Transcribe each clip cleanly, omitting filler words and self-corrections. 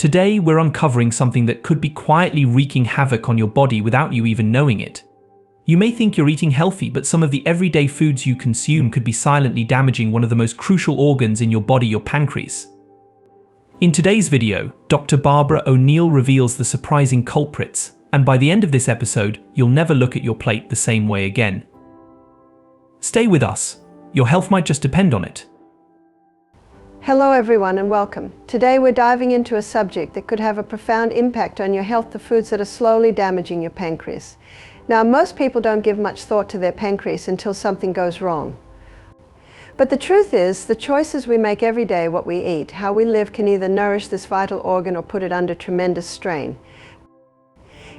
Today, we're uncovering something that could be quietly wreaking havoc on your body without you even knowing it. You may think you're eating healthy, but some of the everyday foods you consume could be silently damaging one of the most crucial organs in your body, your pancreas. In today's video, Dr. Barbara O'Neill reveals the surprising culprits, and by the end of this episode, you'll never look at your plate the same way again. Stay with us. Your health might just depend on it. Hello everyone and welcome. Today we're diving into a subject that could have a profound impact on your health, the foods that are slowly damaging your pancreas. Now, most people don't give much thought to their pancreas until something goes wrong. But the truth is, the choices we make every day, what we eat, how we live, can either nourish this vital organ or put it under tremendous strain.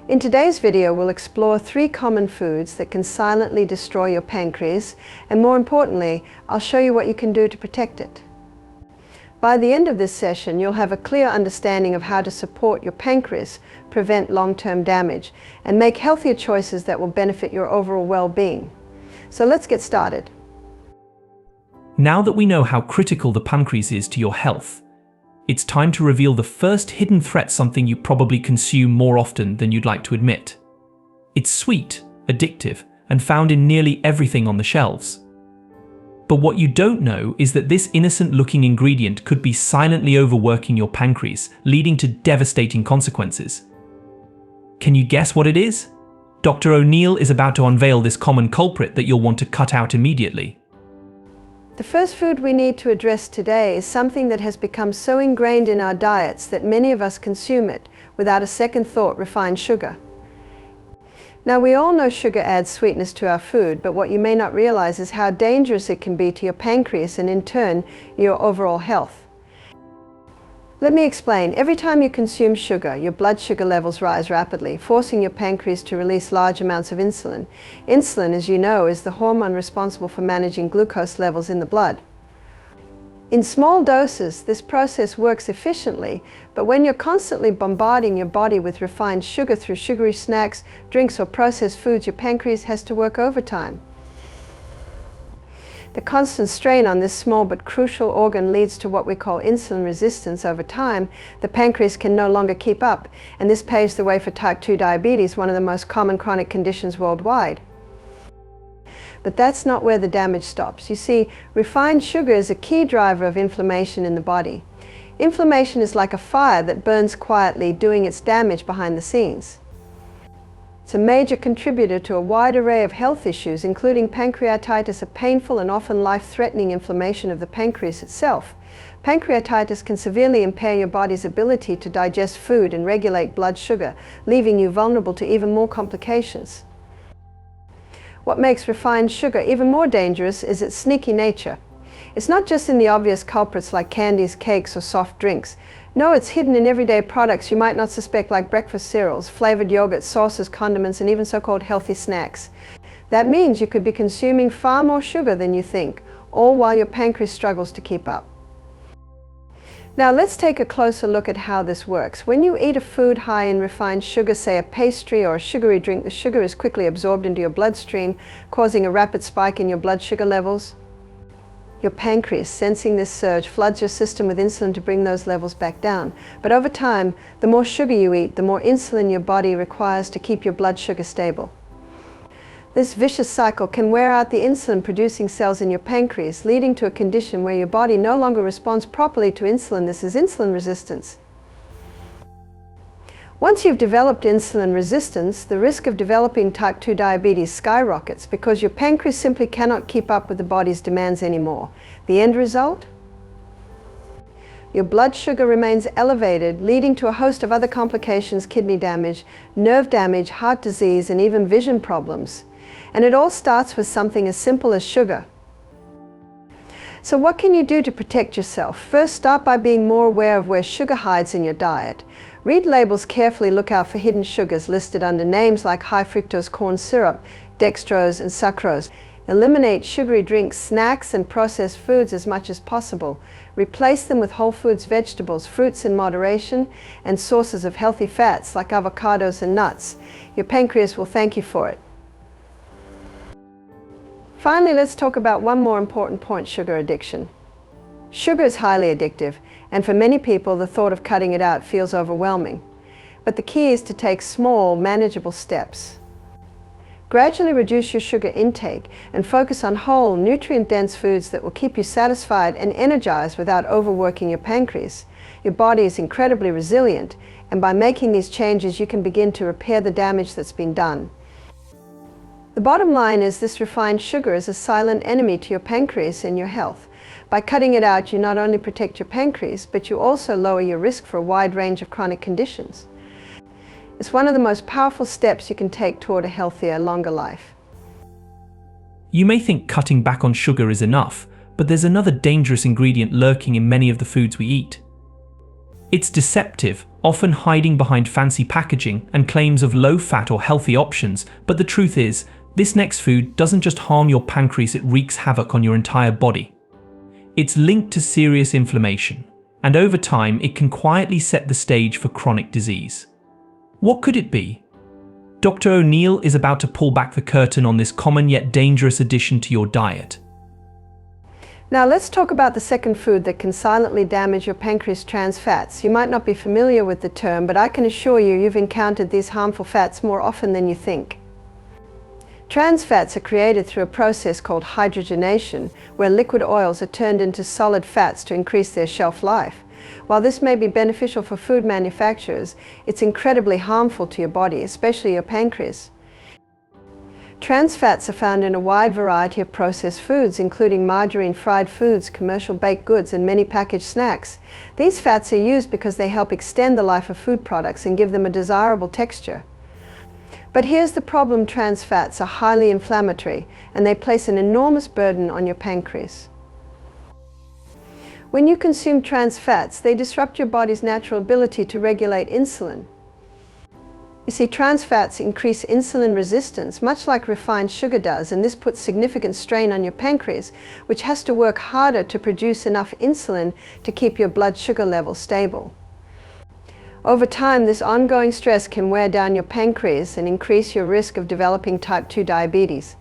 In today's video, we'll explore 3 common foods that can silently destroy your pancreas, and more importantly, I'll show you what you can do to protect it. By the end of this session, you'll have a clear understanding of how to support your pancreas, prevent long-term damage, and make healthier choices that will benefit your overall well-being. So let's get started. Now that we know how critical the pancreas is to your health, it's time to reveal the first hidden threat, something you probably consume more often than you'd like to admit. It's sweet, addictive, and found in nearly everything on the shelves. But what you don't know is that this innocent-looking ingredient could be silently overworking your pancreas, leading to devastating consequences. Can you guess what it is? Dr. O'Neill is about to unveil this common culprit that you'll want to cut out immediately. The first food we need to address today is something that has become so ingrained in our diets that many of us consume it without a second thought: refined sugar. Now, we all know sugar adds sweetness to our food, but what you may not realize is how dangerous it can be to your pancreas and in turn your overall health. Let me explain. Every time you consume sugar, your blood sugar levels rise rapidly, forcing your pancreas to release large amounts of insulin. Insulin, as you know, is the hormone responsible for managing glucose levels in the blood. In small doses, this process works efficiently, but when you're constantly bombarding your body with refined sugar through sugary snacks, drinks, or processed foods, your pancreas has to work overtime. The constant strain on this small but crucial organ leads to what we call insulin resistance. Over time, the pancreas can no longer keep up, and this paves the way for type 2 diabetes, one of the most common chronic conditions worldwide. But that's not where the damage stops. You see, refined sugar is a key driver of inflammation in the body. Inflammation is like a fire that burns quietly, doing its damage behind the scenes. It's a major contributor to a wide array of health issues, including pancreatitis, a painful and often life-threatening inflammation of the pancreas itself. Pancreatitis can severely impair your body's ability to digest food and regulate blood sugar, leaving you vulnerable to even more complications. What makes refined sugar even more dangerous is its sneaky nature. It's not just in the obvious culprits like candies, cakes, or soft drinks. No, it's hidden in everyday products you might not suspect, like breakfast cereals, flavored yogurts, sauces, condiments, and even so-called healthy snacks. That means you could be consuming far more sugar than you think, all while your pancreas struggles to keep up. Now let's take a closer look at how this works. When you eat a food high in refined sugar, say a pastry or a sugary drink, the sugar is quickly absorbed into your bloodstream, causing a rapid spike in your blood sugar levels. Your pancreas, sensing this surge, floods your system with insulin to bring those levels back down. But over time, the more sugar you eat, the more insulin your body requires to keep your blood sugar stable. This vicious cycle can wear out the insulin-producing cells in your pancreas, leading to a condition where your body no longer responds properly to insulin. This is insulin resistance. Once you've developed insulin resistance, the risk of developing type 2 diabetes skyrockets because your pancreas simply cannot keep up with the body's demands anymore. The end result? Your blood sugar remains elevated, leading to a host of other complications: kidney damage, nerve damage, heart disease, and even vision problems. And it all starts with something as simple as sugar. So what can you do to protect yourself? First, start by being more aware of where sugar hides in your diet. Read labels carefully, look out for hidden sugars listed under names like high fructose corn syrup, dextrose, and sucrose. Eliminate sugary drinks, snacks, and processed foods as much as possible. Replace them with whole foods, vegetables, fruits in moderation, and sources of healthy fats like avocados and nuts. Your pancreas will thank you for it. Finally, let's talk about one more important point: sugar addiction. Sugar is highly addictive, and for many people the thought of cutting it out feels overwhelming. But the key is to take small, manageable steps. Gradually reduce your sugar intake and focus on whole, nutrient-dense foods that will keep you satisfied and energized without overworking your pancreas. Your body is incredibly resilient, and by making these changes you can begin to repair the damage that's been done. The bottom line is this refined sugar is a silent enemy to your pancreas and your health. By cutting it out, you not only protect your pancreas, but you also lower your risk for a wide range of chronic conditions. It's one of the most powerful steps you can take toward a healthier, longer life. You may think cutting back on sugar is enough, but there's another dangerous ingredient lurking in many of the foods we eat. It's deceptive, often hiding behind fancy packaging and claims of low-fat or healthy options, but the truth is, this next food doesn't just harm your pancreas, it wreaks havoc on your entire body. It's linked to serious inflammation, and over time it can quietly set the stage for chronic disease. What could it be? Dr. O'Neill is about to pull back the curtain on this common yet dangerous addition to your diet. Now let's talk about the second food that can silently damage your pancreas: trans fats. You might not be familiar with the term, but I can assure you you've encountered these harmful fats more often than you think. Trans fats are created through a process called hydrogenation, where liquid oils are turned into solid fats to increase their shelf life. While this may be beneficial for food manufacturers, it's incredibly harmful to your body, especially your pancreas. Trans fats are found in a wide variety of processed foods, including margarine, fried foods, commercial baked goods, and many packaged snacks. These fats are used because they help extend the life of food products and give them a desirable texture. But here's the problem: trans fats are highly inflammatory, and they place an enormous burden on your pancreas. When you consume trans fats, they disrupt your body's natural ability to regulate insulin. You see, trans fats increase insulin resistance, much like refined sugar does, and this puts significant strain on your pancreas, which has to work harder to produce enough insulin to keep your blood sugar level stable. Over time, this ongoing stress can wear down your pancreas and increase your risk of developing type 2 diabetes.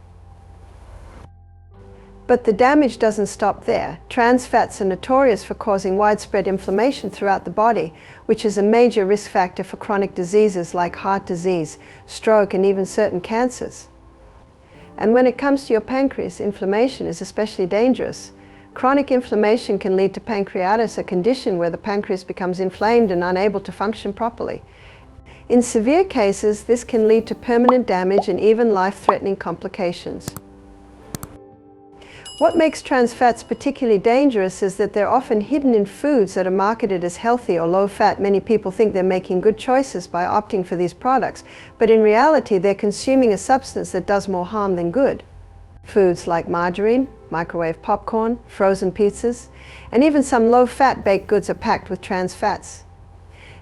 But the damage doesn't stop there. Trans fats are notorious for causing widespread inflammation throughout the body, which is a major risk factor for chronic diseases like heart disease, stroke, and even certain cancers. And when it comes to your pancreas, inflammation is especially dangerous. Chronic inflammation can lead to pancreatitis, a condition where the pancreas becomes inflamed and unable to function properly. In severe cases, this can lead to permanent damage and even life-threatening complications. What makes trans fats particularly dangerous is that they're often hidden in foods that are marketed as healthy or low-fat. Many people think they're making good choices by opting for these products, but in reality they're consuming a substance that does more harm than good. Foods like margarine, microwave popcorn, frozen pizzas, and even some low-fat baked goods are packed with trans fats.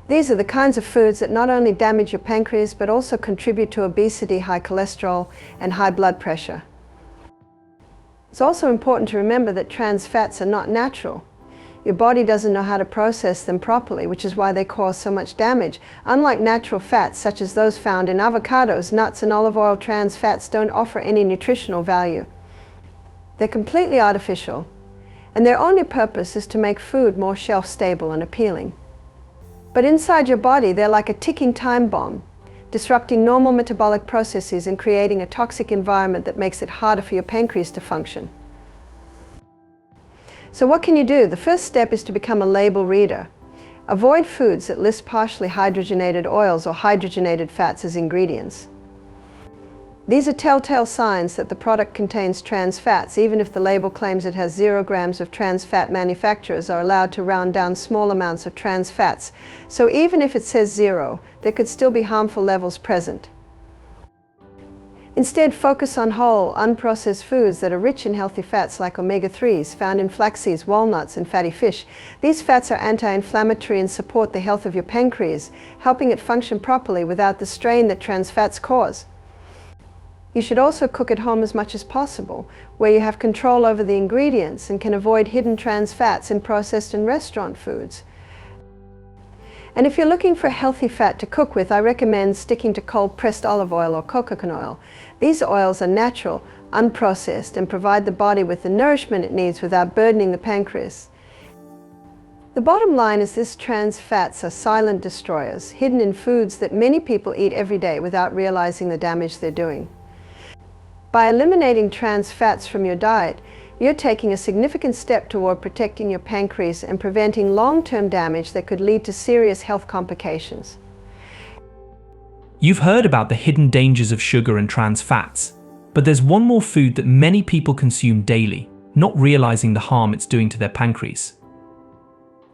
These are the kinds of foods that not only damage your pancreas but also contribute to obesity, high cholesterol, and high blood pressure. It's also important to remember that trans fats are not natural. Your body doesn't know how to process them properly, which is why they cause so much damage. Unlike natural fats, such as those found in avocados, nuts, and olive oil, trans fats don't offer any nutritional value. They're completely artificial, and their only purpose is to make food more shelf-stable and appealing. But inside your body, they're like a ticking time bomb, disrupting normal metabolic processes and creating a toxic environment that makes it harder for your pancreas to function. So what can you do? The first step is to become a label reader. Avoid foods that list partially hydrogenated oils or hydrogenated fats as ingredients. These are telltale signs that the product contains trans fats. Even if the label claims it has 0 grams of trans fat, manufacturers are allowed to round down small amounts of trans fats. So even if it says 0, there could still be harmful levels present. Instead, focus on whole, unprocessed foods that are rich in healthy fats like omega-3s found in flax seeds, walnuts, and fatty fish. These fats are anti-inflammatory and support the health of your pancreas, helping it function properly without the strain that trans fats cause. You should also cook at home as much as possible, where you have control over the ingredients and can avoid hidden trans fats in processed and restaurant foods. And if you're looking for healthy fat to cook with, I recommend sticking to cold-pressed olive oil or coconut oil. These oils are natural, unprocessed, and provide the body with the nourishment it needs without burdening the pancreas. The bottom line is this: trans fats are silent destroyers, hidden in foods that many people eat every day without realizing the damage they're doing. By eliminating trans fats from your diet, you're taking a significant step toward protecting your pancreas and preventing long-term damage that could lead to serious health complications. You've heard about the hidden dangers of sugar and trans fats, but there's one more food that many people consume daily, not realizing the harm it's doing to their pancreas.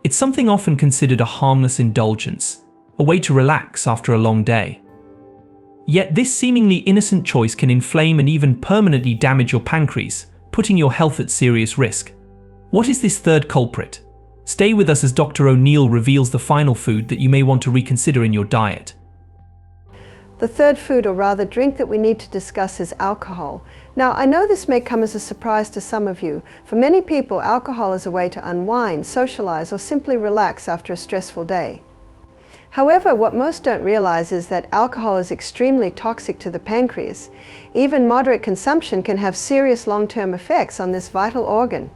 It's something often considered a harmless indulgence, a way to relax after a long day. Yet this seemingly innocent choice can inflame and even permanently damage your pancreas, putting your health at serious risk. What is this third culprit? Stay with us as Dr. O'Neill reveals the final food that you may want to reconsider in your diet. The third food, or rather drink, that we need to discuss is alcohol. Now, I know this may come as a surprise to some of you. For many people, alcohol is a way to unwind, socialize, or simply relax after a stressful day. However, what most don't realize is that alcohol is extremely toxic to the pancreas. Even moderate consumption can have serious long-term effects on this vital organ.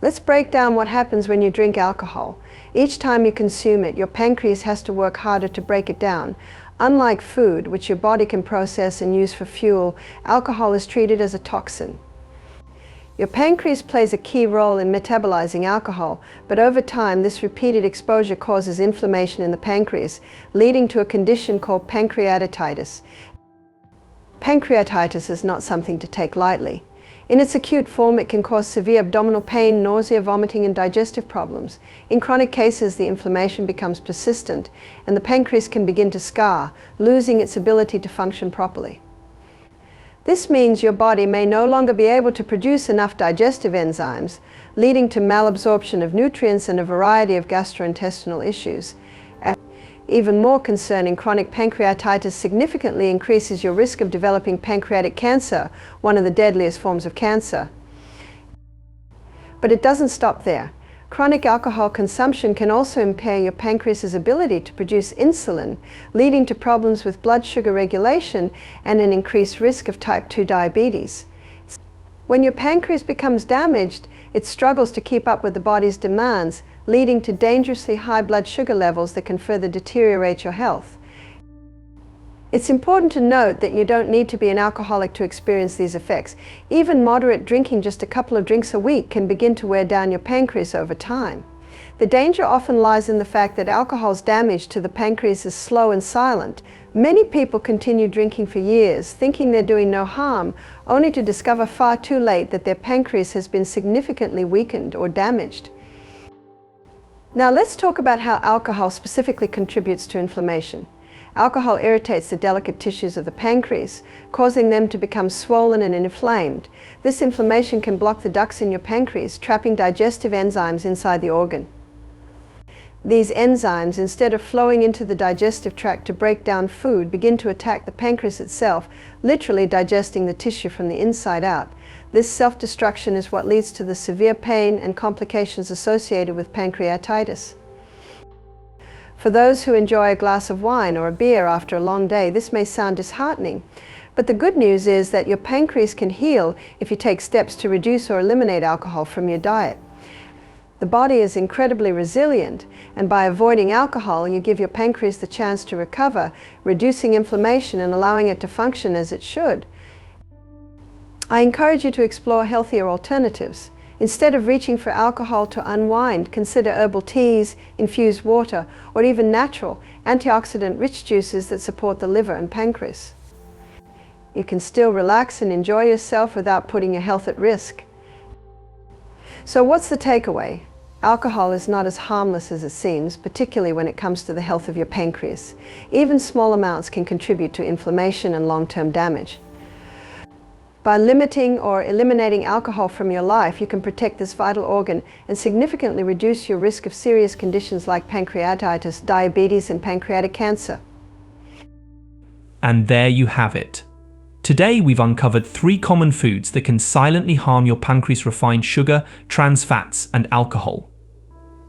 Let's break down what happens when you drink alcohol. Each time you consume it, your pancreas has to work harder to break it down. Unlike food, which your body can process and use for fuel, alcohol is treated as a toxin. Your pancreas plays a key role in metabolizing alcohol, but over time this repeated exposure causes inflammation in the pancreas, leading to a condition called pancreatitis. Pancreatitis is not something to take lightly. In its acute form, it can cause severe abdominal pain, nausea, vomiting, and digestive problems. In chronic cases, the inflammation becomes persistent, and the pancreas can begin to scar, losing its ability to function properly. This means your body may no longer be able to produce enough digestive enzymes, leading to malabsorption of nutrients and a variety of gastrointestinal issues. Even more concerning, chronic pancreatitis significantly increases your risk of developing pancreatic cancer, one of the deadliest forms of cancer. But it doesn't stop there. Chronic alcohol consumption can also impair your pancreas's ability to produce insulin, leading to problems with blood sugar regulation and an increased risk of type 2 diabetes. When your pancreas becomes damaged, it struggles to keep up with the body's demands, leading to dangerously high blood sugar levels that can further deteriorate your health. It's important to note that you don't need to be an alcoholic to experience these effects. Even moderate drinking, just a couple of drinks a week, can begin to wear down your pancreas over time. The danger often lies in the fact that alcohol's damage to the pancreas is slow and silent. Many people continue drinking for years, thinking they're doing no harm, only to discover far too late that their pancreas has been significantly weakened or damaged. Now let's talk about how alcohol specifically contributes to inflammation. Alcohol irritates the delicate tissues of the pancreas, causing them to become swollen and inflamed. This inflammation can block the ducts in your pancreas, trapping digestive enzymes inside the organ. These enzymes, instead of flowing into the digestive tract to break down food, begin to attack the pancreas itself, literally digesting the tissue from the inside out. This self-destruction is what leads to the severe pain and complications associated with pancreatitis. For those who enjoy a glass of wine or a beer after a long day, this may sound disheartening. But the good news is that your pancreas can heal if you take steps to reduce or eliminate alcohol from your diet. The body is incredibly resilient, and by avoiding alcohol, you give your pancreas the chance to recover, reducing inflammation and allowing it to function as it should. I encourage you to explore healthier alternatives. Instead of reaching for alcohol to unwind, consider herbal teas, infused water, or even natural, antioxidant-rich juices that support the liver and pancreas. You can still relax and enjoy yourself without putting your health at risk. So what's the takeaway? Alcohol is not as harmless as it seems, particularly when it comes to the health of your pancreas. Even small amounts can contribute to inflammation and long-term damage. By limiting or eliminating alcohol from your life, you can protect this vital organ and significantly reduce your risk of serious conditions like pancreatitis, diabetes, and pancreatic cancer. And there you have it. Today we've uncovered 3 common foods that can silently harm your pancreas: refined sugar, trans fats, and alcohol.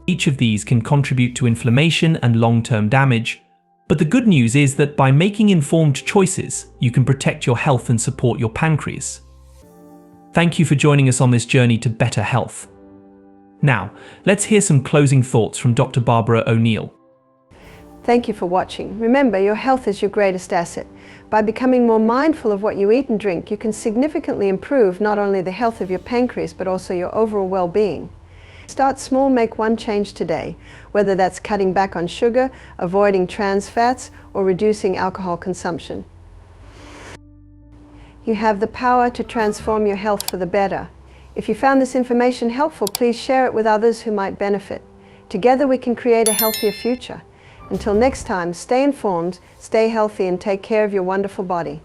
Each of these can contribute to inflammation and long-term damage, but the good news is that by making informed choices, you can protect your health and support your pancreas. Thank you for joining us on this journey to better health. Now, let's hear some closing thoughts from Dr. Barbara O'Neill. Thank you for watching. Remember, your health is your greatest asset. By becoming more mindful of what you eat and drink, you can significantly improve not only the health of your pancreas, but also your overall well-being. Start small, make one change today, whether that's cutting back on sugar, avoiding trans fats, or reducing alcohol consumption. You have the power to transform your health for the better. If you found this information helpful, please share it with others who might benefit. Together we can create a healthier future. Until next time, stay informed, stay healthy, and take care of your wonderful body.